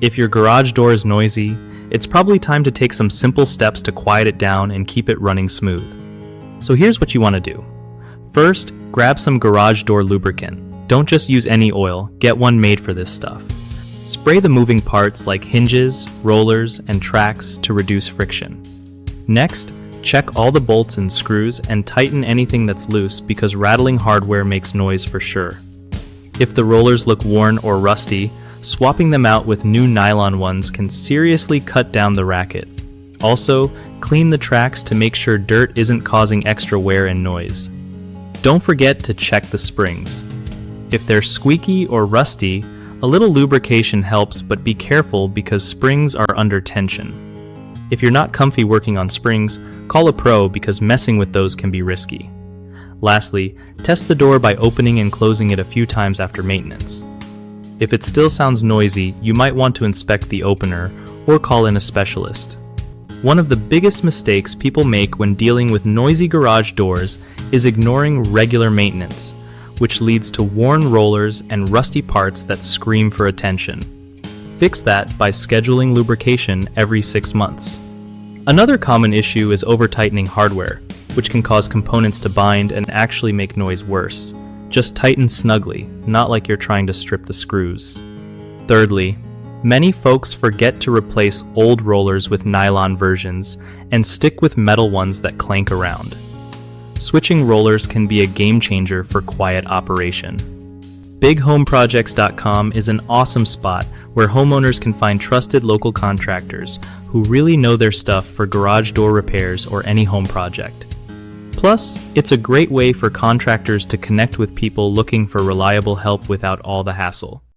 If your garage door is noisy, it's probably time to take some simple steps to quiet it down and keep it running smooth. So here's what you want to do. First, grab some garage door lubricant. Don't just use any oil, get one made for this stuff. Spray the moving parts like hinges, rollers, and tracks to reduce friction. Next, check all the bolts and screws and tighten anything that's loose because rattling hardware makes noise for sure. If the rollers look worn or rusty, swapping them out with new nylon ones can seriously cut down the racket. Also, clean the tracks to make sure dirt isn't causing extra wear and noise. Don't forget to check the springs. If they're squeaky or rusty, a little lubrication helps, but be careful because springs are under tension. If you're not comfy working on springs, call a pro because messing with those can be risky. Lastly, test the door by opening and closing it a few times after maintenance. If it still sounds noisy, you might want to inspect the opener or call in a specialist. One of the biggest mistakes people make when dealing with noisy garage doors is ignoring regular maintenance, which leads to worn rollers and rusty parts that scream for attention. Fix that by scheduling lubrication every 6 months. Another common issue is over-tightening hardware, which can cause components to bind and actually make noise worse. Just tighten snugly, not like you're trying to strip the screws. Thirdly, many folks forget to replace old rollers with nylon versions and stick with metal ones that clank around. Switching rollers can be a game changer for quiet operation. BigHomeProjects.com is an awesome spot where homeowners can find trusted local contractors who really know their stuff for garage door repairs or any home project. Plus, it's a great way for contractors to connect with people looking for reliable help without all the hassle.